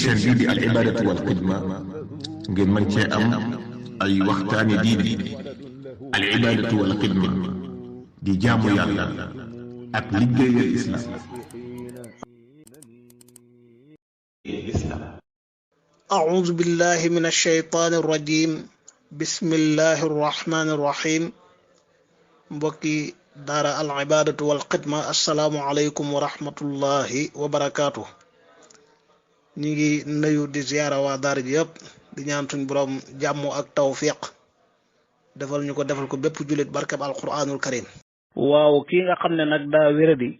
chaîne bii di al ibadatu wal xidma ngeen mën cee am ay waxtaani diine. al ibadatu wal xidma di jaamu yàlla ak liggéeyal islam. أعوذ بالله من الشيطان الرجيم بسم الله الرحمن الرحيم mbokki daara al ibadatu wal xidma assalaamu aleykum wa rahmatullahi wa barakaatu. ñi ngi nuyu di ziyaara waa daara ji yëpp di ñaan suñ borom jàmm ak tawfiq defal ñu ko defal ko bépp jullit barkab alquranul karim. waaw kii nga xam ne nag daa wéradi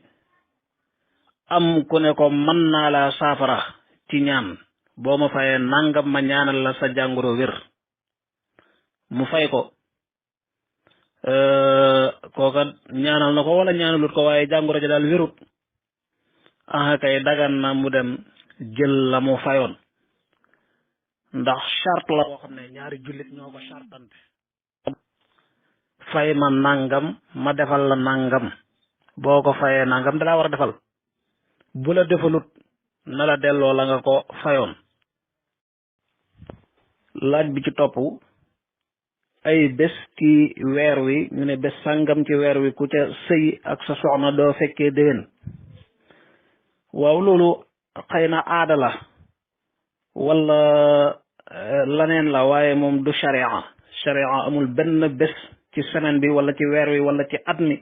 am ku ne ko mën naa la saafara ci ñaan boo ma fayee nangam ma ñaanal la sa jàngoro wér mu fay ko kooka ñaanal na ko wala ñaanalut ko waaye jàngoro ja daal wérut aha kay dagan na mu dem jël la mu fayoon ndax charte la boo xam ne ñaari jullit ñoo ko chartante fay ma nangam ma defal la nangam boo ko fayee nangam dalaa war a defal bu la defalut na la delloo la nga ko fayoon. laaj bi ci topp ay bés ci weer wi ñu ne bés sàngam ci weer wi ku ca sëy ak sa soxna doo fekkee déwén. waaw loolu xëy na aada la wala laneen la waaye moom du sharia amul benn bés ci semaine bi wala ci weer wi wala ci at mi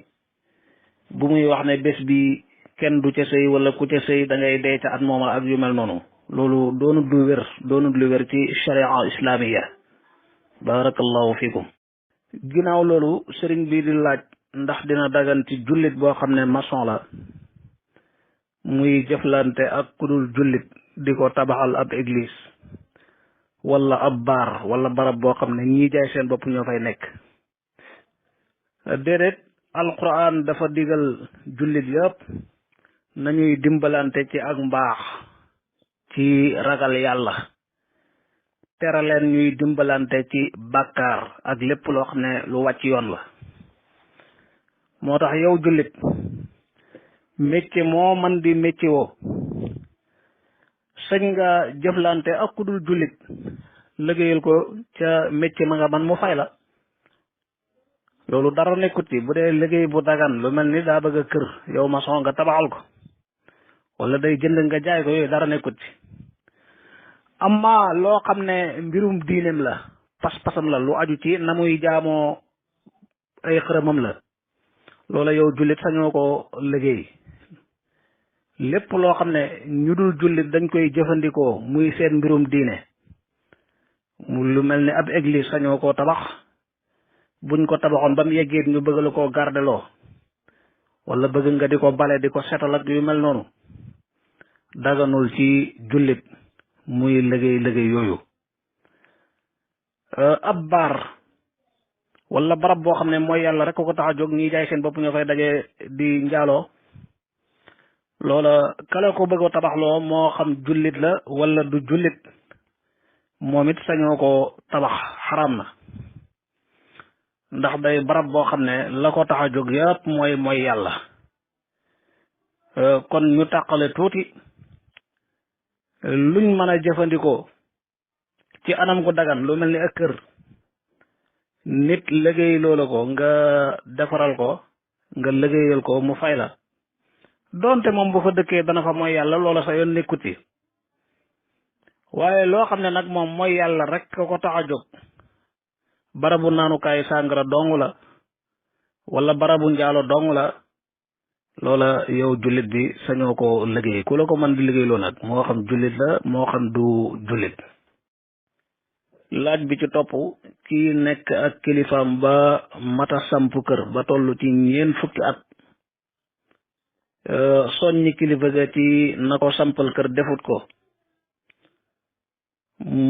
bu muy wax ne bés bi kenn du ca sëy wala ku ca sëy da ngay dee ca at mooma ak yu mel noonu loolu doonut lu wér ci sharia islamiya barakallahu fikum. ginnaaw loolu sëriñ bi di laaj ndax dina dagan ci jullit boo xam ne maçon la muy jëflante ak kudul jullit di ko tabaxal ab église wala ab baar wala barab boo xam ne ñii jaay seen bopp ñoo fay nekk. déedéet alquran dafa digal jullit yëpp nañuy dimbalante ci ak mbaax ci ragal yàlla tere leen ñuy dimbalante ci bàkkaar ak lépp loo xam ne lu wàcc yoon la. moo tax yow jullit métier moo man di métier woo sañ nga jëflante ak ku dul jullit liggéeyal ko ca métier ma nga man mu fay la loolu dara nekkut ci bu dee liggéey bu dagan lu mel ni daa bëgg a kër yow maçon nga tabaxal ko wala day jënd nga jaay ko yooyu dara nekkut ci. amma loo xam ne mbirum diineem la pas-pasam la lu aju ci na muy jaamoo ay xërëmam la loola yow jullit sañoo ko liggéey. lépp loo xam ne ñu dul jullit dañ koy jëfandikoo muy seen mbirum diine mu lu mel ni ab église sañoo koo tabax buñ ko tabaxoon ba mu yeggee ñu bëgg la koo gardeloo wala bëgg nga di ko bale di ko setal ak yu mel noonu daganul ci jullit muy liggéey yooyu. ab baar wala barab boo xam ne mooy yàlla rek ko tax a jóg ñiy jaay seen bopp ñoo fay daje di njaaloo loola kala ko bëgg a tabaxloo moo xam jullit la wala du jullit moom it sañoo ko tabax xaraam na ndax day barab boo xam ne la ko tax a jóg yëpp mooy yàlla. kon ñu tàqale tuuti luñ mën a jëfandikoo ci anam gu dagan lu mel ni ak kër nit liggéey loola ko nga defaral ko nga liggéeyal ko mu fay la doonte moom bu fa dëkkee dana fa mooy yàlla loola sa yoon nekkut ci waaye loo xam ne nag moom mooy yàlla rek ko tax a jóg barabu naanukaay sàngara dong la wala barabu njaalo dong la loola yow jullit bi sañoo ko liggéey ku la ko mën di liggéeyloo nag moo xam jullit la moo xam du jullit. laaj bi ci topp kii nekk ak kilifaam ba mata samp kër ba toll ci 4 fukki at soññi kilifa ga ci na ko sampal kër defut ko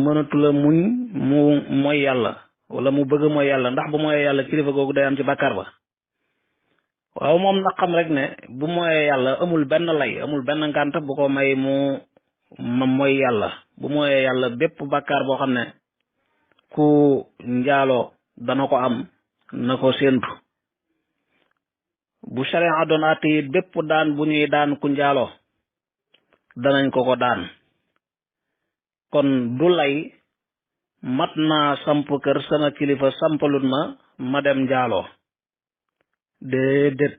mënatu la muñ mu mooy yàlla wala mu bëgg mooy yàlla ndax bu mooyee yàlla kilifa googu day am ci bàkkaar ba. waaw moom na xam rek ne bu mooyee yàlla amul benn lay amul benn ngànt bu ko may mu mooy yàlla bu mooyee yàlla bépp bàkkaar boo xam ne ku njaaloo dana ko am na ko séentu. bu sharia doon àtte it bépp daan bu ñuy daan ku njaaloo danañ ko daan kon du lay mat naa samp kër sama kilifa sampalut ma dem njaaloo déedéet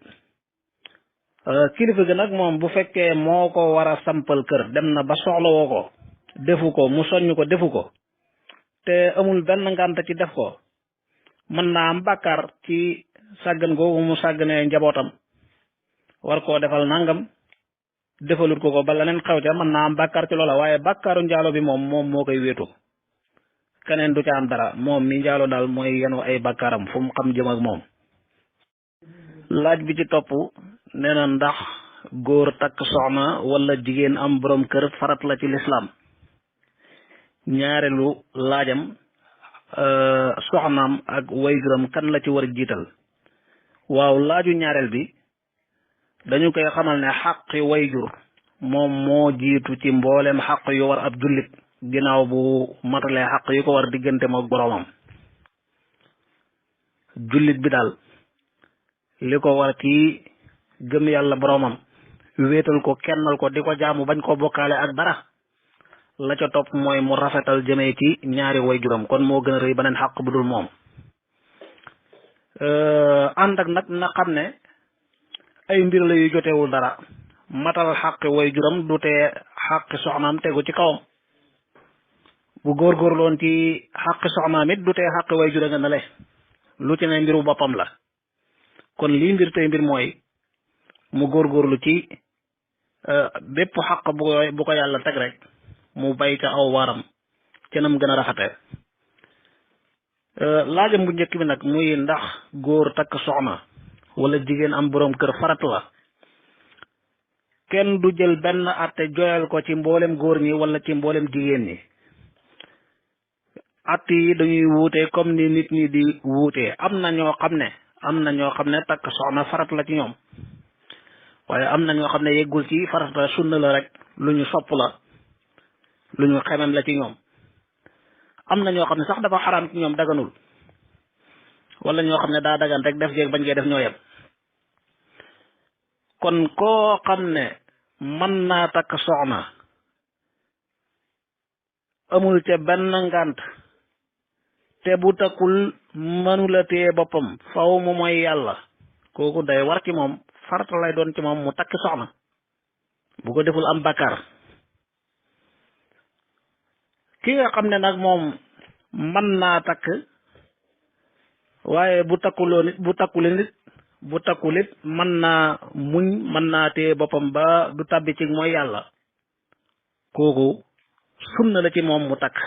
kilifa gi nag moom bu fekkee moo ko war a sampal kër dem na ba soxlawoo ko defu ko mu soññ ko defu ko te amul benn ngànt ci def ko mën naa am bàkkaar ci sàggan googu mu sàgganee njabootam war koo defal nangam defalut ko ba leneen xew ca mën naa am bàkkaar ci loola waaye bàkkaaru njaalo bi moom moo koy wéetu keneen du ca am dara moom mi njaalo daal mooy yenu ay bàkkaaram fu mu xam jëm ak moom. laaj bi ci topp nee na ndax góor takk soxna wala jigéen am borom kër farat la ci lislaam ñaareelu laajam soxnaam ak wayjuram kan la ci war a jiital. waaw laaju ñaareel bi dañu koy xamal ne xaqi wayjur moom moo jiitu ci mboolem xaq yu war ab jullit ginnaaw bu matalee xaq yu ko war diggante mook boroomam. jullit bi daal li ko war ci gëm yàlla boroomam wéetal ko kennal ko di ko jaamu bañ ko bokkaale ak dara la ca topp mooy mu rafetal jëmee ci ñaari wayjuram kon moo gën a rëy beneen xaq bu dul moom. ànd ak nag na xam ne ay mbir la yu jotewul dara matal xaqi wayjuram du tee xaqi soxnaam tegu ci kawam bu góorgóorloon ci xaqi soxnaam it du tee xaqi wayjura nga ne le lu ci ne mbiru boppam la kon lii mbir tey mbir mooy mu góorgóorlu ci bépp xaq bu ko yàlla teg rek mu bay ca aw waaram ca nam gën a rafete laajam bu njëkk bi nag muy ndax góor takk soxna wala jigéen am boroom kër farat la kenn du jël benn atte joyal ko ci mboolem góor ñi wala ci mboolem jigéen ñi att yi dañuy wuute comme ni nit ñi di wuute am na ñoo xam ne takk soxna farat la ci ñoom waaye am na ñoo xam ne yeggul ci farat la sunna la rek lu ñu sopp la lu ñu xemem la ci ñoom am na ñoo xam ne sax dafa xaraam ci ñoom daganul wala ñoo xam ne daa dagan rek def jeeg bañ koy def ñoo yem kon koo xam ne mën naa takk soxna amul ca benn ngànt te bu takkul mënula téye boppam faw mu mooy yàlla kooku day war ci moom farata lay doon ci moom mu takk soxna bu ko deful am bàkkaar ki nga xam ne nag moom mën naa takk waaye bu takkulit mën naa muñ mën naa téye boppam ba du tàbbi ci mooy yàlla kooku sunna la ci moom mu takk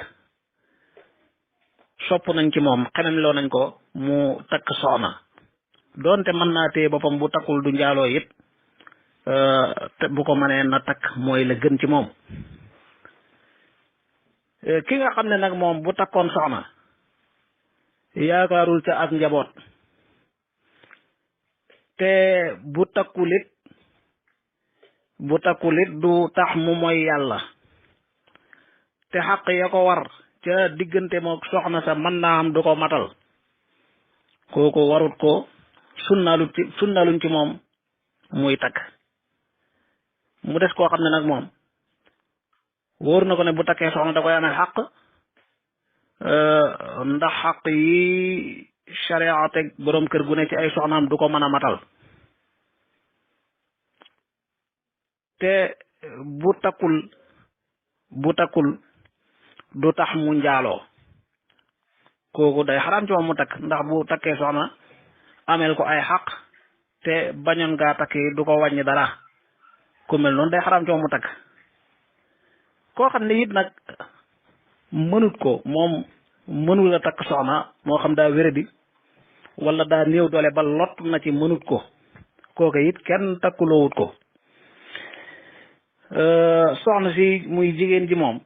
sopp nañ ci moom xemem loo nañ ko mu takk soxna doonte mën naa téye boppam bu takkul du njaaloo it te bu ko mënee na takk mooy la gën ci moom. ki nga xam ne nag moom bu takkoon soxna yaakaarul ca ak njaboot te bu takkulit du tax mu mooy yàlla te xaq ya ko war ca diggante mook soxna sa mën naa am du ko matal kooku warut ko sunnaaluñ ci moom muy takk. mu des koo xam ne nag moom wóor na ko ne bu takkee soxna da koy amee xaq ndax xaq yi sharia teg boroom kër gu ne ci ay soxnaam du ko mën a matal te bu takkul du tax mu njaaloo kooku day xaraam ci moom mu takk ndax bu takkee soxna ameel ko ay xaq te bañoon ngaa takki du ko wàññi dara ku mel noonu day xaraam ci moom mu takk koo xam ne it nag mënut ko moom mënul a takk soxna moo xam daa wéradi wala daa néew doole ba lott na ci mënut ko kooku it kenn takkuloowut ko soxna si muy jigéen ji moom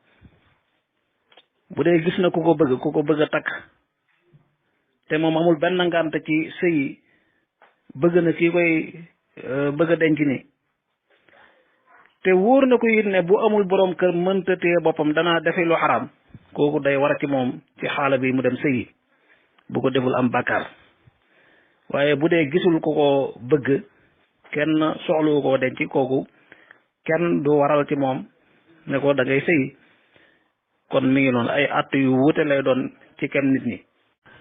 bu dee gis na ku ko bëgg a takk te moom amul benn ngànt ci sëy bëgg na kii koy bëgg a denc ni te wóor na ko it ne bu amul boroom kër mënta téye boppam dana defe lu xaraam kooku day war ci moom ci xaala bi mu dem sëyi bu ko deful am bàkkaar waaye bu dee gisul ku ko bëgg kenn soxlu koo denc kooku kenn du waral ci moom ne ko da ngay sëyi kon mi ngi noonu ay att yu wuute lay doon ci kem nit ñi.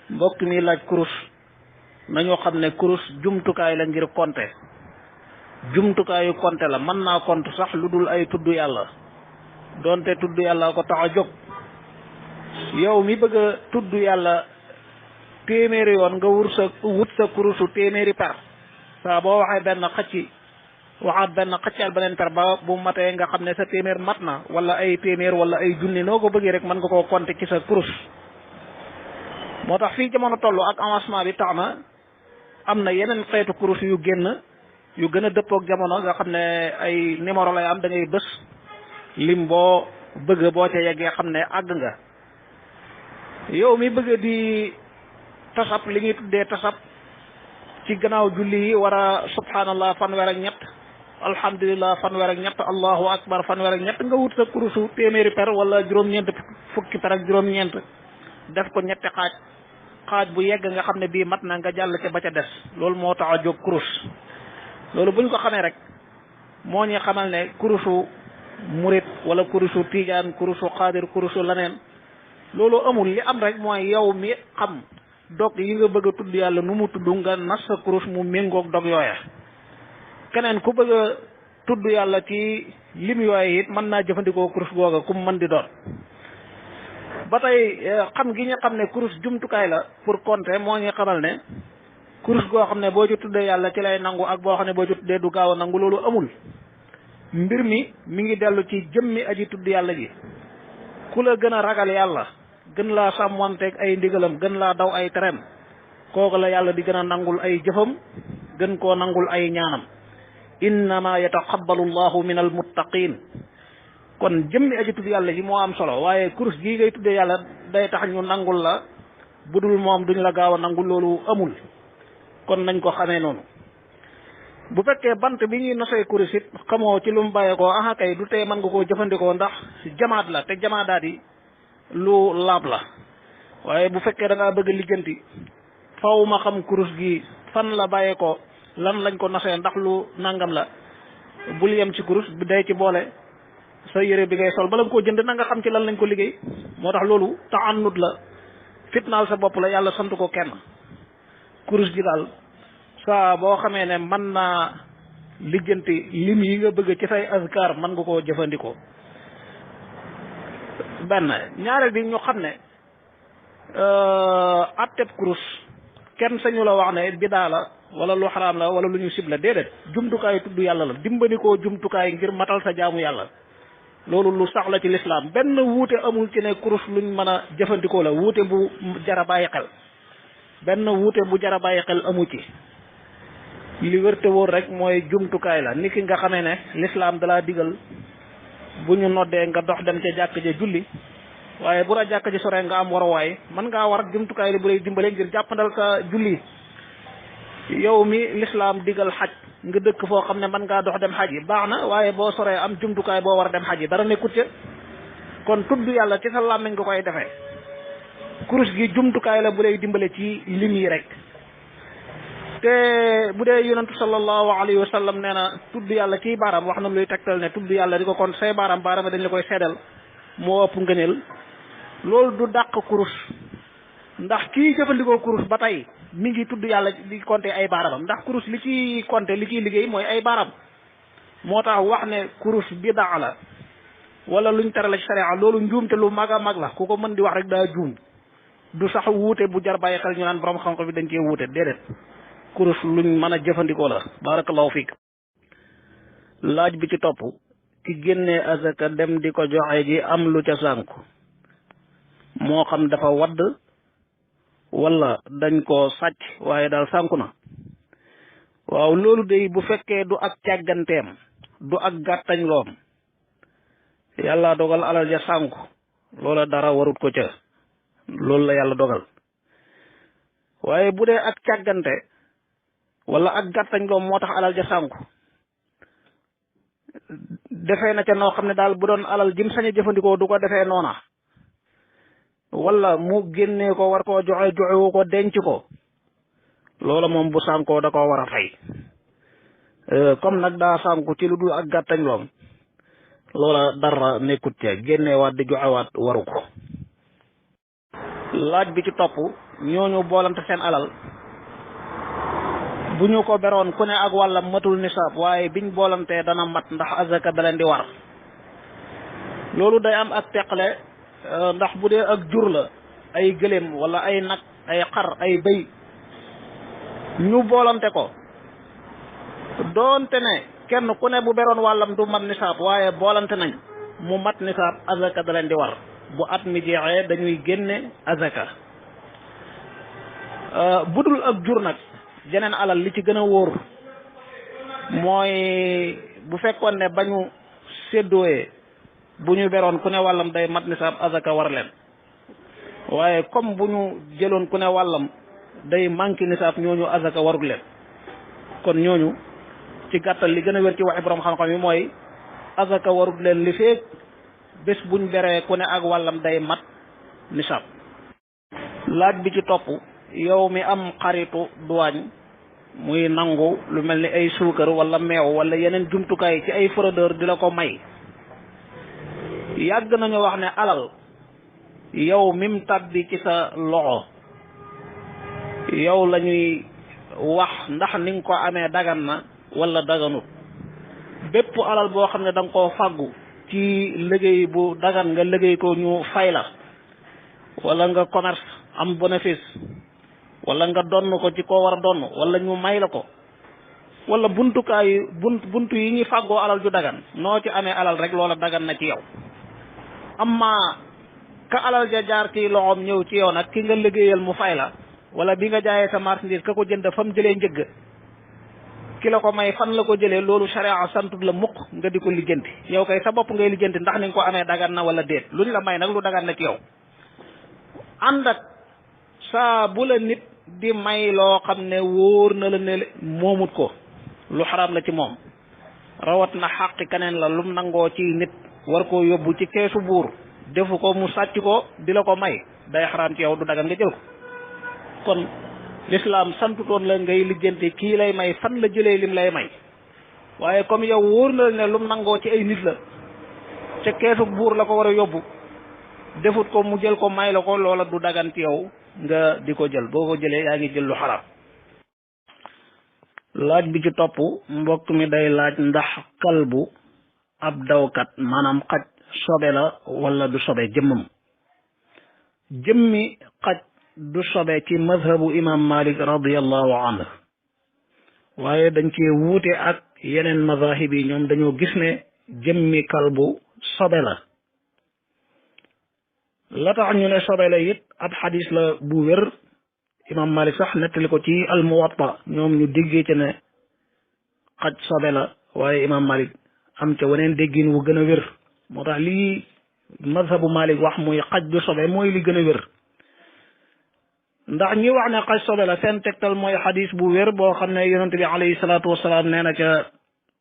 mbokk mi laaj kurus nañoo xam ne kurus jumtukaay la ngir compter jumtukaayu compter la mën naa compter sax lu dul ay tudd yàlla doonte tudd yàlla ko tax a jóg. yow mi bëgg a tudd yàlla téeméeri yoon nga wut sa kurusu téeméeri per saa boo waxee benn waxaat benn xëccal beneen per ba bu matee nga xam ne sa téeméer mat na wala ay téeméer wala ay junni noo ko bëggee rek mën nga koo compter ci sa kurus. moo tax fii jamono toll ak avancement bi tax na am na yeneen xeetu kurus yu gën a dëppook jamono nga xam ne ay numéro lay am da ngay bës lim boo bëgg boo ca yeggee xam ne àgg nga. yow mi bëgg di tasab li ñuy tuddee tasab ci gannaaw julli yi war a subhanallah fanweer ak ñett alhamdulillah fanweer ak ñett allahu akbar fanweer ak ñett nga wut sa kurusu téeméeri per wala juróom-ñeent fukki per ak juróom-ñeent def ko ñetti xaaj bu yegg nga xam ne bii mat na nga jàll ca ba ca des loolu moo tax a jóg kurus. loolu buñ ko xamee rek moo ñu xamal ne kurusu murit wala kurusu tijaan kurusu xaadir kurusu laneen loolu amul. li am rek mooy yow mi xam dog yi nga bëgg a tudd yàlla nu mu tudd nga nas sa kurus mu méngoog dog yooya. keneen ku bëgg a tudd yàlla ci lim yooya it mën naa jëfandikoo kurus googa ku mu mën di doon. ba tey xam gi ñu xam ne kurus jumtukaay la pour compter moo ñu xamal ne kurus goo xam ne boo ci tuddee yàlla ci lay nangu ak boo xam ne boo ci tuddee du gaaw a nangu loolu amul. mbir mi ngi dellu ci jëmmi aji tudd yàlla ji. ku la gën a ragal yàlla gën laa sàmmanteeg ay ndigalam gën laa daw ay tereem kooku la yàlla di gën a nangul ay jëfam gën koo nangul ay ñaanam. innama yataqabbalu llahu min al muttaqin. kon jëmmi aji tudd yàlla ji moo am solo waaye kurus gii ngay tuddee yàlla day tax ñu nangul la budul moom duñ la gaaw a nangul loolu amul. kon nañ ko xamee noonu. bu fekkee bant bi ñuy nosee kurus it xamoo ci lu mu bàyyeekoo aha kay du tee mën nga koo jëfandikoo ndax jamaat la te jamaadaat yi lu laab la. waaye bu fekkee da ngaa bëgg a lijjanti faw ma xam kurus gi fan la bàyyeekoo lan lañ ko nosee ndax lu nangam la bul yem ci kurus bi day ci boole sa yére bi ngay sol bala nga koo jënd na nga xam ci lan lañ ko liggéey. moo tax loolu taannut la fitnaal sa bopp la yàlla sant ko kenn. kurus gi daal saa boo xamee ne mën naa lijjanti lim yi nga bëgg ci say azkar mën nga koo jëfandikoo. benn ñaareel bi ñu xam ne atteb kurus kenn sañu la wax ne bidaa la wala lu xaraam la wala lu ñu sib la déedéet jumtukaay tudd yàlla la dimbandikoo jumtukaay ngir matal sa jaamu yàlla loolu lu sax la ci lislaam. benn wuute amul ci ne kurus luñ mën a jëfandikoo la wuute bu jara bàyyi xel benn wuute bu jara bàyyi xel amu ci. li wërte wóor rek mooy jumtukaay la niki nga xamee ne lislaam dalaa digal bu ñu noddee nga dox dem ca jàkk ja julli waaye bu la jàkk ji soree nga am waruwaay mën ngaa war jumtukaay la bu lay dimbale ngir jàppandal sa julli. yow mi lislaam digal xaj nga dëkk foo xam ne mën ngaa dox dem xaj yi baax na waaye boo soree am jumtukaay boo war a dem xaj yi dara nekkut ca. kon tudd yàlla ci sa làmmiñ nga koy defee. kurus gi jumtukaay la bu lay dimbale ci lim yi rek. te bu dee yonentu sallallahu alayhi wa sallam nee na tudd yàlla ciy baaraam wax na luy tegtal ne tudd yàlla di ko kon say baaraam dañ la koy seddal moo ëpp ngëneel. loolu du dàq kurus ndax kii jëfandikoo kurus ba tey mi ngi tudd yàlla di compter ay baaraamam ndax kurus li ciy compter li ciy liggéey mooy ay baaraam. moo tax wax ne kurus bidaa la wala luñ tere la ci sharia loolu njuumte lu mag a mag la ku ko mën di wax rek daa juum du sax wuute bu jar bàyyi xel ñu naan borom xam-xam bi dañ cee wuute déedéet. kurus luñ mën a jëfandikoo la. barakallahu fiik. laaj bi ci topp ki génnee azaka dem di ko joxe ji am lu ca sànku moo xam dafa wadd wala dañ ko sàcc waaye daal sànku na. waaw loolu de bu fekkee du ak càgganteem du ak gàttañ loom yàlla dogal alal ja sànku loola dara warut ko ca loolu la yàlla dogal. waaye bu dee ak càggante wala ak gàttañ loom moo tax alal ja sànku defee na ca noo xam ne daal bu doon alal jim sañ a jëfandikoo du ko defee noona wala mu génnee ko war koo joxewu ko denc ko loola moom bu sànkoo da koo war a fay. comme nag daa sànku ci lu dul ak gàttañ loom loola dara nekkut ca génneewaat di joxewaat waru ko. laaj bi ci topp ñooñu boolante seen alal bu ñu ko beroon ku ne ak wàllam matul nisaab waaye biñ boolantee dana mat ndax azaka da leen di war. loolu day am ak teqale ndax bu dee ak jur la ay gëléem wala ay nag ay xar ay bëy ñu boolante ko doonte ne kenn ku ne bu beroon wàllam du mat nisaab waaye boolante nañ mu mat nisaab azaka da leen di war. bu at mi jeexee dañuy génne azaka. budul ak jur nag jeneen alal li ci gën a wóor mooy bu fekkoon ne bañu séddooyee bu ñu beroon ku ne wàllam day mat nisaab azaka war leen waaye comme bu ñu jëloon ku ne wàllam day manqué nisaab ñooñu azaka warul leen. kon ñooñu ci gàttal li gën a wér ci waxi borom xam-xam yi mooy azaka warul leen li feek bés buñ beree ku ne ak wàllam day mat nisaab. laaj bi ci topp yow mi am xaritu duwaañ muy nangu lu mel ni ay suukar wala meew wala yeneen jumtukaay ci ay fraudeur di la ko may. yàgg nañu wax ne alal yow mim tàbbi ci sa loxo yow la ñuy wax ndax ni nga ko amee dagan na wala daganut. bépp alal boo xam ne da nga koo fàggu ci liggéey bu dagan nga liggéey ko ñu fay la wala nga commerce am bénéfice wala nga donn ko ci koo war a donn wala ñu may la ko wala buntu yi ñuy fàggoo alal ju dagan noo ci amee alal rek loola dagan na ci yow. amma ka alal ja jaar ci loxoom ñëw ci yow nag ki nga liggéeyal mu fay la wala bi nga jaayee sa marchandise ka ko jënd fa mu jëlee njëgg ki la ko may fan la ko jëlee loolu sharia santut la mukk nga di ko lijjanti yow kay sa bopp ngay lijjanti ndax ni nga ko amee dagan na wala déet luñ la may nag lu dagan na ci yow. ànd ak saa bu la nit di may loo xam ne wóor na la ne moomut ko lu xaraam la ci moom rawat na xàqi keneen la lum nangoo ci nit war koo yóbbu ci keesu buur defu ko mu sàcc ko di la ko may day xaraam ci yow du dagan nga jël ko. kon l'islam santutoon la ngay lijjanti kii lay may fan la jëlee lim lay may waaye comme yow wóor na la ne lum nangoo ci ay nit la ca keesu buur la ko war a yóbbu defut ko mu jël ko may la ko loola du dagan ci yow nga di ko jël boo ko jëlee yaa ngi jël lu xaraam. laaj bi ci topp mbokk mi day laaj ndax kalbu ab dawkat maanaam xaj sobe la wala du sobe jëmmi xaj du sobe ci mazhabu imam malik radiallahu anhu waaye dañ cee wuute ak yeneen mazahib yi ñoom dañoo gis ne jëmmi kalbu sobe la tax ñu ne sobe la it ab xadis la bu wér imam malik sax nettali ko ci al muwatta ñoom ñu déggee ci ne xaj sobe la waaye imam malik am ca weneen déggin wu gën a wér moo tax lii mazhabu malik wax muy xaj du sobe mooy li gën a wér ndax ñi wax ne xaj sobe la seen tegtal mooy xadis bu wér boo xam ne yonente bi alayhi salaatu wasalaam nee na ca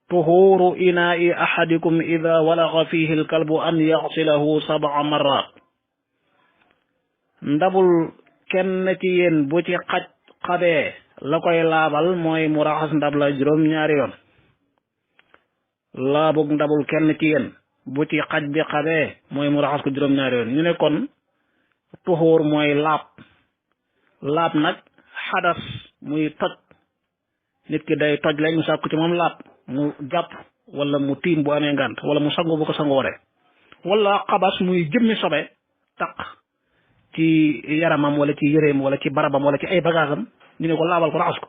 tuhuru inaai ahadikum ida walaga fihi alkalbu an yaxsilahu 7 marrat ndabul kenn ci yéen bu ci xaj xabee la koy laabal mooy mu raxas ndab la 7 yoon laabug ndabul kenn ci yéen bu ci xaj bi xabee mooy mu raxas ko 7 yoon ñu ne kon tuxóor mooy laab nag xadas muy toj nit ki day toj lañ mu sàkku ci moom laab mu jàpp wala mu tiim bu amee ngànt wala mu sangu bu ko sangu waree wala xabas muy jëmmi sobe taq ci yaramam wala ci yëreem wala ci barabam wala ci ay bagaasam ñu ne ko laabal ko raxas ko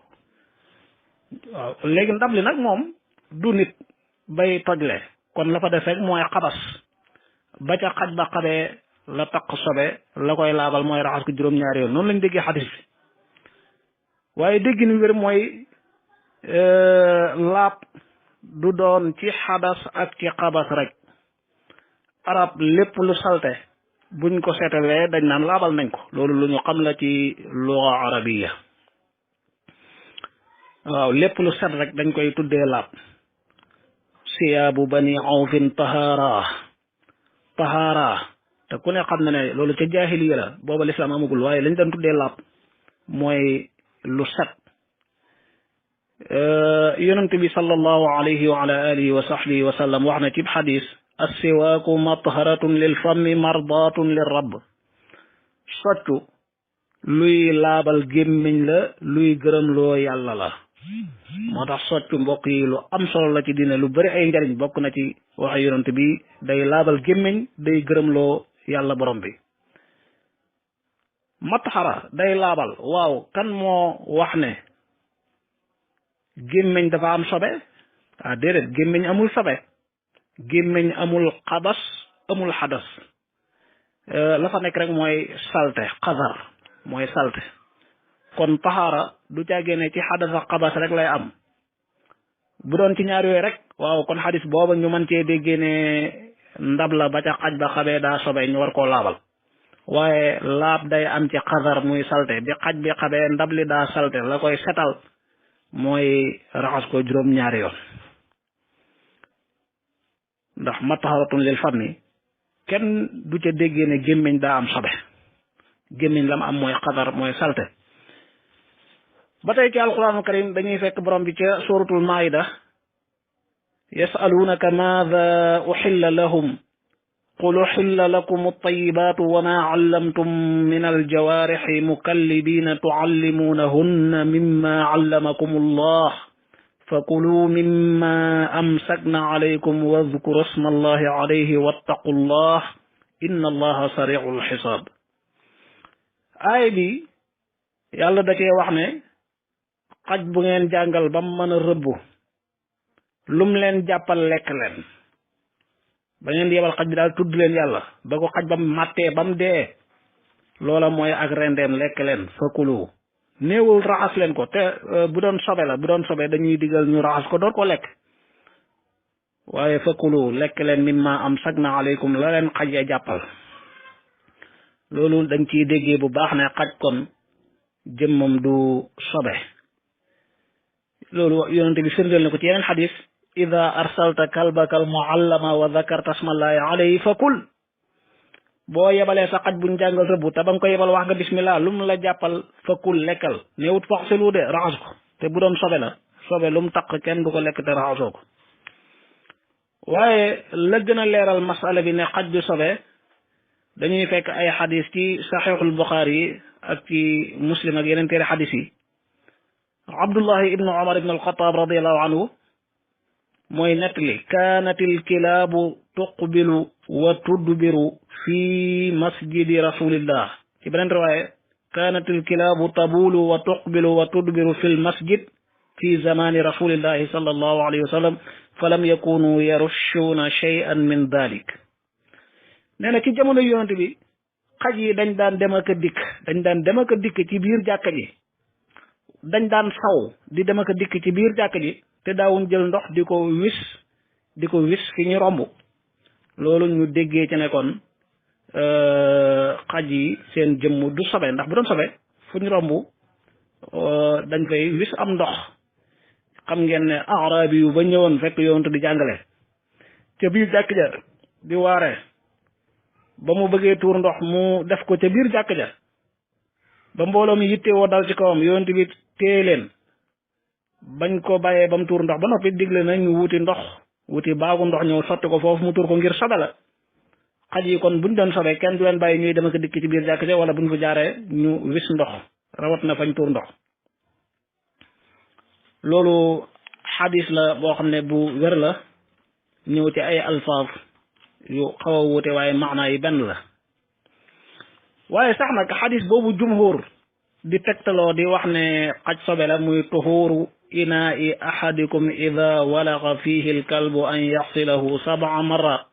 waaw léegi ndab li nag moom du nit bay tojle kon la fa def rek mooy xabas ba ca xaj ba xabee la taq sobe la koy laabal mooy raxas ko 7 yoon noonu lañ déggee xadis bi waaye dégg ni wér mooy laab du doon ci xadas ak ci xabas rek arab lépp lu salte buñ ko seetalee dañ naan laabal nañ ko loolu lu ñu xam la ci luga arabiya waaw lépp lu set rek dañ koy tuddee laab siyaabu bani awfin tahaara te ku ne xam na ne loolu ca jaahiliya la booba lislaam amagul waaye lañ doon tuddee laab mooy lu set yonent bi sallallahu alayhi wa ala alihi wa sahbihi wa sallam wax na ci xadis assiwaaku matharatun lil fammi mardatun lir rabb soccu luy laabal gémmiñ la luy gërëmloo yàlla la moo tax soccu mbokk yi lu am solo la ci diine lu bari ay njariñ bokk na ci waxe yonent bi day laabal gémmiñ day gërëmloo yàlla borom bi matxara day laabal waaw kan moo wax ne gémmiñ dafa am sobe déedéet gémmiñ amul sobe gémmiñ amul xabas amul xadas la fa nekk rek mooy salte xasar mooy salte kon taxaara du caagee ne ci xadas ak xabas rek lay am bu doon ci ñaar yooyu rek waaw kon xadis booba ñu mën cee déggee ne ndab la ba ca xaj ba xabee daa sobe ñu war koo laabal waaye laab day am ci xasar muy salte bi xaj bi xabee ndab li daa salte la koy setal mooy raxas ko juróom-ñaari yoon ndax mataharatun lil fammi kenn du ca déggee ne gémmiñ daa am sobe gémmiñ la mu am mooy xasar mooy salte ba tey ci alquranul karim dañuy fekk borom bi ca suratul maida yasalunaka maada uxilla lahum qul uxilla lakum altayibaatu wa ma allamtum min aljawaarixi mukallibina tuallimuunahunna mimma allamakum allah fakulu mimma amsakna alaykum wadkuru sma allahi alayhi wattaqu llah inna allaha sariu lxisaab aay bi yàlla da cee wax ne xaj bu ngeen jàngal ba mu mën a rëbbu lum leen jàppal lekk leen ba ngeen yebal xaj bi daal tudd leen yàlla ba ko xaj ba mu màttee ba mu dee loola mooy ak rendeem lekk leen fakulu néewul raxas leen ko te bu doon sobe la bu doon sobe dañuy digal ñu raxas ko door ko lekk waaye fakulu lekk leen mimma amsakna alaykum la leen xaj ya jàppal loolu dañ ciy déggee bu baax ne xaj kon jëmmam du sobe loolu yonente bi firndeel na ko ci yeneen xadis ida arsalta kalbaka al muallama wa dakarta smallahi alayhi fakul boo yebalee sa xaj buñ jàngal rëbbu te ba nga ko yebal wax nga bismillah lu mu la jàppal fakul lekkal néewut faxsilu de raxas ko te bu doon sobe la sobe lu mu taq kenn du ko lekk te raxasoo ko waaye la gën a leeral masala bi ne xaj du sobe dañuy fekk ay xadis ci saxiixul buxaari yi ak ci muslim ak yeneen téere xadis yi abdullahi ibnu omar ibnu alxataab radiallahu anhu mooy nettali kaanat ilkilaabu tuqbilu wa tudbiru fi masjidi rasulillah ci beneen riwaaye kaanat ilkilaabu tabulu wa tuqbilu wa tudbiru fi lmasjid fi zamani rasulillahi sallallahu alayhi wa sallam falam yakunu yarushuuna shay'an min dalik nee na ci jamono yonent bi xaj yi dañ daan dem ak a dikk ci biir jàkka ji dañ daan saw di dem ak a dikk ci biir jàkka ji te daawuñ jël ndox di ko wis fi ñu romb loolu ñu déggee ci ne kon xaj yi seen jëmm du sobe ndax bu doon sobe fu ñu romb dañ fay wis am ndox xam ngeen ne arabi yu ba ñëwoon fekk yonent di jàngale ca biir jàkk ja di waare ba mu bëggee tuur ndox mu def ko ca biir jàkk ja ba mbooloo mi yittewoo dal ci kawam yonent bi téye leen bañ ko bàyyee ba mu tuur ndox ba noppi digle nañ ñu wuti baagu ndox ñëw sotti ko foofu mu tuur ko ngir sobe la xaj yi kon buñ doon sobe kenn du leen bàyyi ñuy dem ak dikk ci biir jàkk ja wala buñ fa jaaree ñu wis ndox rawat na fañ tuur ndox loolu xadis la boo xam ne bu wér la ñëw ci ay alfaaf yu xaw a wuute waaye maanaa yi benn la waaye sax nag xadis boobu jumhur di tegtaloo di wax ne xaj sobe la muy tuhuuru inaa'i ahadikum ida walaga fihi alkalbu an yaxsilahu 7 marrat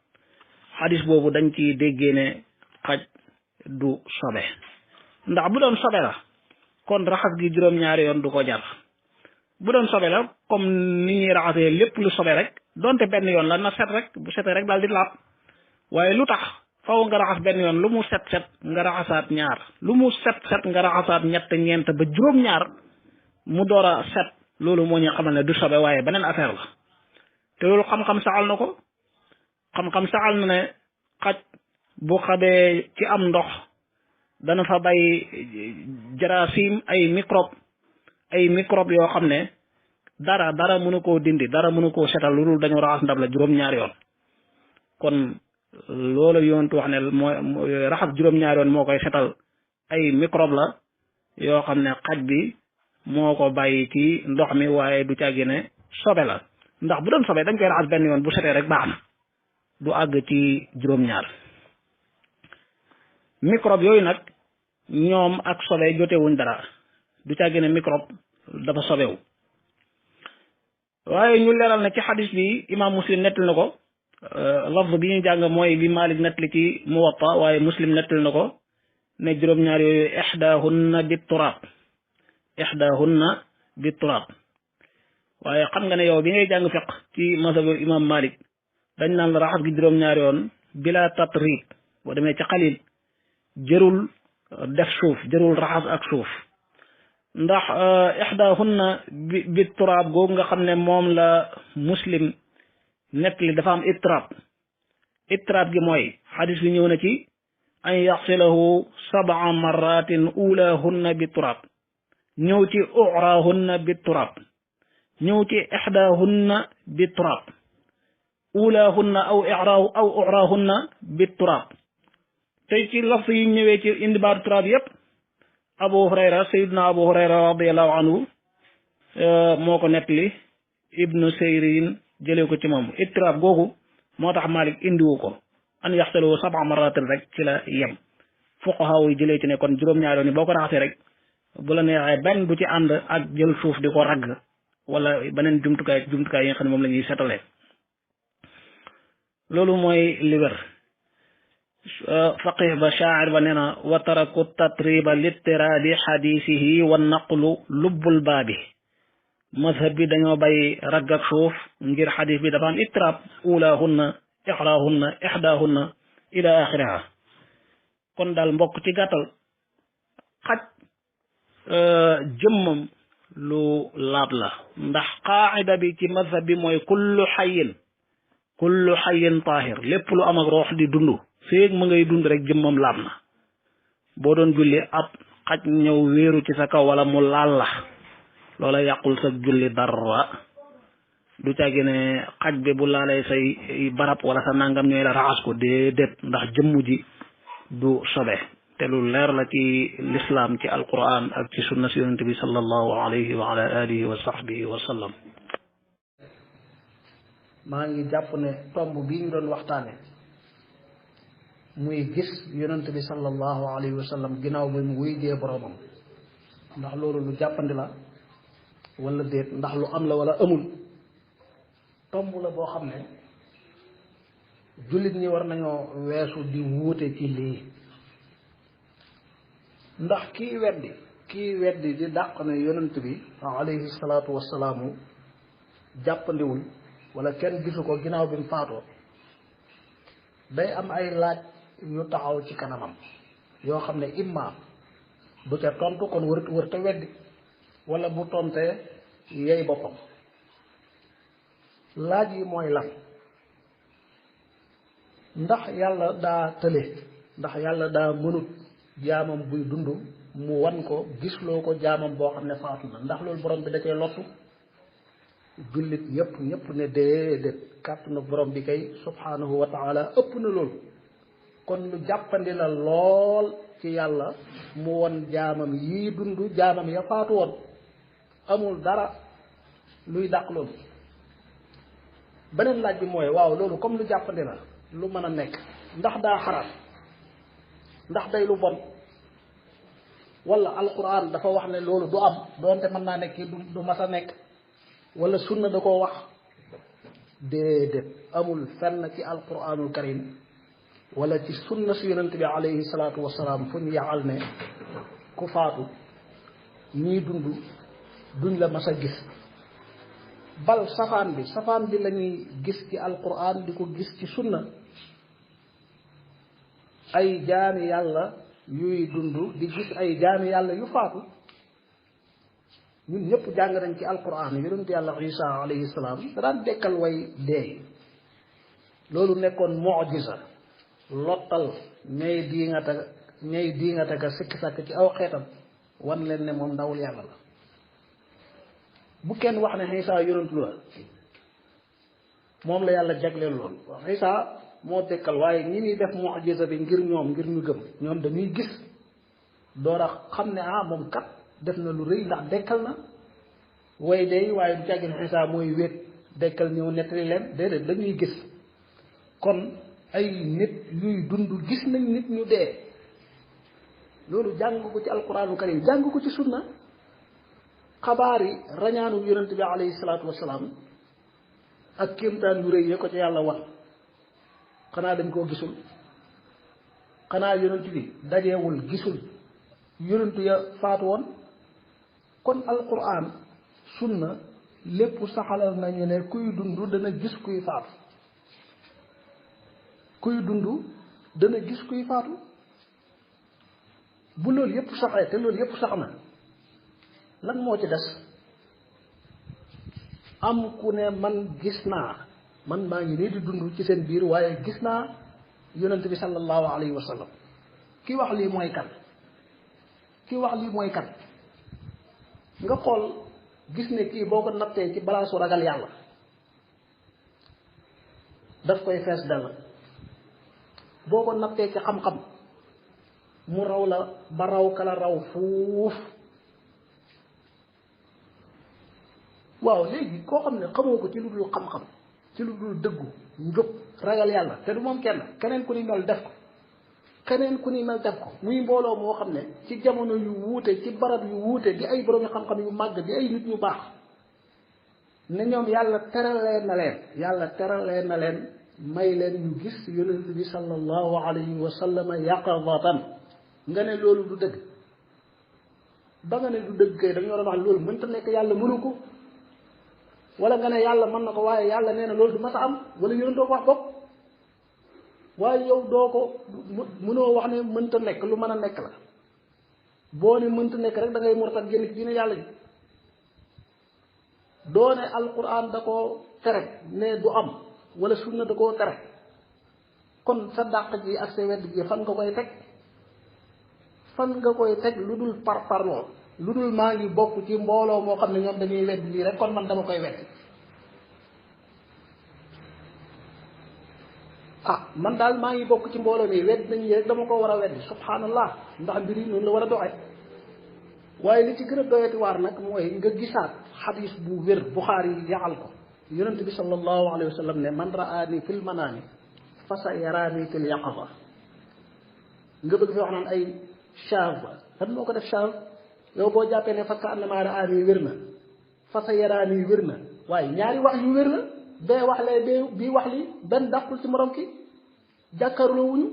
xadis boobu dañ ciy déggee ne xaj du sobe ndax bu doon sobe la kon raxas gi juróom-ñaari yoon du ko jar bu doon sobe la comme ni ñuy raxasee lépp lu sobe rek donte benn yoon la na set rek bu setee rek daal di laab waaye lu tax faw nga raxas benn yoon lu mu set nga raxasaat ñaar lu mu set nga raxasaat ñett ñeent ba juróom-ñaar mu door a set loolu moo ñu xamal ne du sobe waaye beneen affaire la te loolu xam-xam saxal na ko xam-xam saxal na ne xaj bu xabee ci am ndox dana fa bay jarasim ay microbe yoo xam ne dara mënu koo dindi dara mënu koo setal lu dul dañu raxas ndab la juróom-ñaari yoon kon loolu yontu wax ne mooy raxas juróom-ñaari yoon moo koy setal ay microbe la yoo xam ne xaj bi moo ko bàyyi ci ndox mi waaye du càggi ne sobe la ndax bu doon sobe dañ koy raxas benn yoon bu setee rek baax na du àgg ci juróom-ñaar microbe yooyu nag ñoom ak sobe jotewuñ dara du càggi ne microbe dafa sobewu waaye ñu leeral ne ci xadis bi imam muslim nettali na ko lafz bi ñu jàng mooy bi Malik nettali ci Muwatta waaye muslim nettali na ko ne juróom-ñaar yooyu ixdaahunna bi turaab waaye xam nga ne yow bi ngay jàng fiq ci mazhabu imam Malik dañ naan la raxas gi juróom-ñaar yoon bila tatrib boo demee ci xalil jërul def suuf jërul raxas ak suuf ndax ixdaahunna bi turaab googu nga xam ne moom la muslim nettali dafa am itraab gi mooy xadis bi ñëw na ci an yaxsilahu 7 marratin ulahunna bi turaab ñëw ci urahunna bi turaab ñëw ci ixdaahunna bi turaab ulahunna aw urahunna bi turaab tey ci lafz yi ñëwee ci indi baatu turaab yépp sayidna abu hurayra radiallahu anhu moo ko nettali ibnu sayrin jëlee ko ci moom itraab googu moo tax Malik indiwu ko an yaxsalu 7 marratin rek ci la yem fuqaha yi jëlee ci ne kon juróom-ñaari yoon boo ko raxasee rek bu la neexee benn bu ci ànd ak jël suuf di ko ragg wala beneen jumtukaay yi nga xam ne moom la ñuy setalee loolu mooy li wér faqih ba shaacir ba nee na wa taraku tatriba littiraadi xadiisihi wa naqlu lubbul baabi mazhab bi dañoo bàyyi ragg ak suuf ngir xadis bi dafa am itraab ulahunna ixraahunna ixdaahunna ila axiriha kon daal mbokk ci gàttal xaj jëmmam lu laab la ndax qaacida bi ci mazhab bi mooy kullu xayin taahir lépp lu am ak roox di dund féeg ma ngay dund rek jëmmam laab na boo doon julli ab xaj ñëw wéeru ci sa kaw wala mu laal la loola yàqul sa julli dara du càggi ne xaj bi bu laalee say barab wala sa nangam ñooy la raxas ko déedéet ndax jëmm ji du sobe te lu leer la ci lislaam ci alquran ak ci sunna si yonente bi sallallahu alayhi wa ala alihi wa sahbihi wa sallam maa ngi jàpp ne tomb bii ñu doon waxtaane muy gis yonente bi sallallahu alayhi wa sallam ginnaaw bi mu wuy jee boroomam ndax loolu lu jàppandi la wala déet ndax lu am la wala amul tomb la boo xam ne jullit ñi war nañoo weesu di wuute ci lii ndax kii weddi di dàq ne yonent bi alayhi salaatu wasalaamu jàppandiwul wala kenn gisu ko ginnaaw bi mu faatoo day am ay laaj yu taxaw ci kanamam yoo xam ne imma du ca tontu kon wër te weddi wala bu tontee yey boppam laaj yi mooy lan ndax yàlla daa tële ndax yàlla daa mënut jaamam buy dund mu wan ko gisloo ko jaamam boo xam ne faatu na ndax loolu borom bi da cee lottu jullit ñëpp ne déedéet kàttanu borom bi kay subhanahu wa taala ëpp na loolu kon lu jàppandi la lool ci yàlla mu won jaamam yii dund jaamam ya faatu woon amul dara luy dàq loolu beneen laaj bi mooy waaw loolu comme lu jàppandi la lu mën a nekk ndax daa xaraam ndax day lu bon wala alquran dafa wax ne loolu du am doonte mën naa nekk du mas a nekk wala sunna da koo wax déedéet amul fenn ci alquranul karim wala ci sunna su yonent bi alayhi salaatu wasalaam fu ñu yaxal ne ku faatu ñii dund duñ la mas a gis bal safaan bi la ñuy gis ci alquran di ko gis ci sunna ay jaami yàlla yuy dund di gis ay jaami yàlla yu faatu ñun ñëpp jàng nañ ci alquran yonent yàlla isa alayhi salaam daan dekkal way dee loolu nekkoon mu'jiza lottal ñay diingata ka sikki sàkk ci aw xeetam wan leen ne moom ndawul yàlla la bu kenn wax ne Isa yonent la moom la yàlla jagleel loolu wax Isa moo dekkal waaye ñi muy def mu'jiza bi ngir ñu gëm ñoom dañuy gis door a xam ne moom kat def na lu rëy ndax dekkal na way day waaye du càggin Isaa mooy wéet dekkal ñëw nettali leen déedéet dañuy gis kon ay nit yuy dund gis nañ nit ñu dee loolu jàng ko ci alquraanu karim jàng ko ci sunna xabaar yi rañaanu yonent bi alayhi salaatu wasalaam ak kéemtaan yu rëy ya ko ci yàlla wan xanaa dañ koo gisul xanaa yonent bi dajeewul gisul yonent ya faatu woon kon alquran sunna lépp saxalal nañu ne kuy dund dana gis kuy faatu kuy dund dana gis kuy faatu bu loolu yépp saxee te loolu yépp sax na lan moo ci des am ku ne man gis naa man maa ngi nii di dund ci seen biir waaye gis naa yonent bi sallallahu alayhi wa sallam ki wax lii mooy kan ki wax lii mooy kan nga xool gis ne kii boo ko nattee ci balaasu ragal yàlla daf koy fees dell boo ko nattee ci xam-xam mu raw la ba raw kala raw fuuf waaw léegi koo xam ne xamoo ko ci lu dul xam-xam ci lu dul dëggu njub ragal yàlla te du moom keneen ku ni mel def ko keneen ku ni mel def ko muy mbooloo moo xam ne ci jamono yu wuute ci barab yu wuute di ay borom xam-xam yu màgg di ay nit ñu baax ne ñoom yàlla teralee na leen may leen ñu gis yonent bi sallallahu alayhi wa sallam yaqazatan nga ne loolu du dëgg ba nga ne du dëgg kay dañoo doon wax loolu mënta nekk yàlla mënu ko wala nga ne yàlla mën na ko waaye yàlla nee na loolu du mas a am wala yonentoo ko wax bopp waaye yow doo ko mënoo wax ne mënta nekk lu mën a nekk la boo ne mënta nekk rek da ngay murtat génn ci diine yàlla ji doo ne alquran da koo tere ne du am wala sunna da koo tere kon sa dàq ji ak sa wedd ji fan nga koy teg lu dul parloo lu dul maa ngi bokk ci mbooloo moo xam ne ñoom dañuy wedd lii rek kon man dama koy wedd man daal maa ngi bokk ci mbooloo mi wedd nañu rek dama ko war a wedd subhanallah ndax mbir yi noonu la war a doxee waaye li ci gën a doyati waar nag mooy nga gisaat xadis bu wér Buxaari yi yaxal ko yonent bi sallallahu alayhi wa sallam ne man raani fil manaami fa sa yaraani fil yaqaza nga bëgg fi wax naan ay chave lan moo ko def chave yow boo jàppee ne fa ka annama raani wér na fa sa yaraani wér na waaye ñaari wax yu wér la bee wax lee bii wax li benn dàqul ci morom ki jàkkaarloo wuñu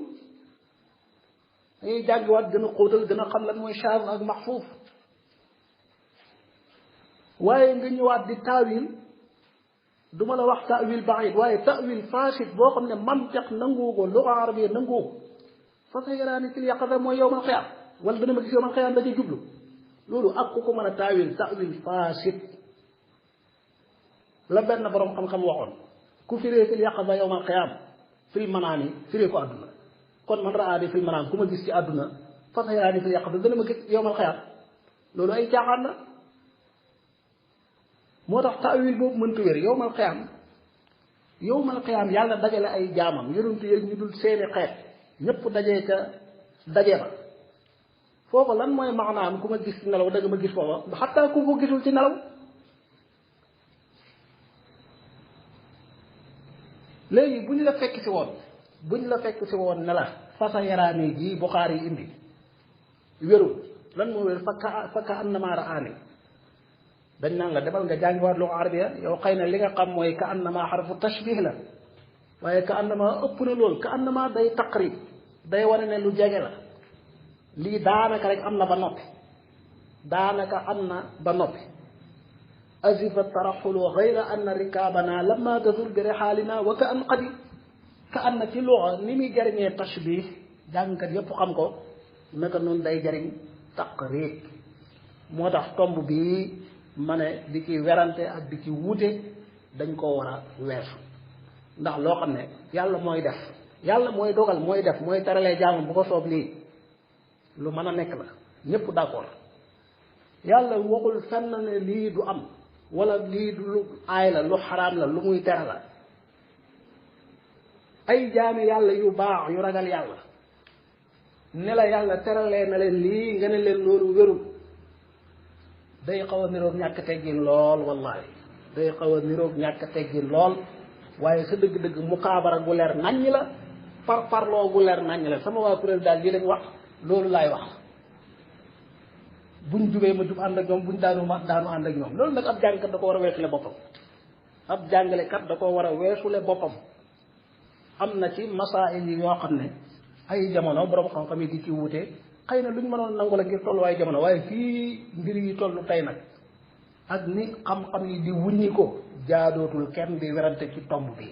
dañuy jàngiwaat gën a xóotal gën a xam lan mooy chave ak maxfuuf waaye nga ñëwaat di taawil du ma la wax taawil baid waaye taawil fasid boo xam ne mantiq nangu ko luga arabiya nangu ko fa sa yaraani fil yaqaza mooy yowmal xiyaam wala dana ma gis yowmal xiyaam da ci jublu loolu ak ku ko mën a taawil fasid la benn borom xam-xam waxoon ku firee fil yaqaza yowmal xiyaam fil manaami firee ko àdduna kon man raani fil manaam ku ma gis ci àdduna fa sa yaraani fil yaqaza dana ma gis yowmal xiyaam loolu ay caaxaan la moo tax taawil boobu mënta wér yowmal xiyaam yàlla dajale ay jaamam yonentu yëg ñu dul seeni xeet ñëpp dajee ca daje ba foofu lan mooy maanaam ku ma gis ci nelaw danga ma gis foofa xataa ku ko gisul ci nelaw léegi buñ la fekk si woon ne la fasa yaraani ji Buxaari yi indi wérul lan moo wér fa ka annama raani dañ naan la demal nga jàngiwaat luga arabiya yow xëy na li nga xam mooy ka annama xarfu tashbih la waaye ka annama ëpp na loolu ka annama day taqrib day wane ne lu jege la lii daanaka rek am na ba noppi azifa taraxulu gayra anna rikaabana lamma tazul bi rixaalina wa ka an qadi ka anna ci luga ni muy jariñee tashbih jàngkat yépp xam ko naka noonu day jariñ taqrib moo tax tomb bii ma ne di ci werante ak di ci wuute dañ koo war a weesu ndax loo xam ne yàlla mooy def yàlla mooy dogal mooy def mooy teralee jaamam bu ko soob lii lu mën a nekk la ñëpp d'accord yàlla waxul fenn ne lii du am wala lii du lu aay la lu xaraam la lu muy tere la ay jaami yàlla yu baax yu ragal yàlla ne la yàlla teralee na leen lii nga ne leen loolu wérul day xaw a niroog ñàkk teggin lool wallahi day xaw a niroog ñàkk teggin lool waaye sa dëgg-dëgg mukaabara gu leer naññ la par parloo gu leer naññ la sama waa kuréel daal lii lañ wax loolu laay wax buñ jubee ma jub ànd ak ñoom buñ daanu ma daanu ànd ak ñoom loolu nag ab jàngkat da ko war a weesule boppam ab jàngalekat da ko war a weesule boppam am na ci masaayil yi yoo xam ne ay jamono borom xam-xam yi di ci wute xëy na luñ mënoon nangu la ngir tolluwaay jamono waaye fii mbir yi toll tey nag ak ni xam-xam yi di wuññi ko jaadootul kenn di werante ci tomb bi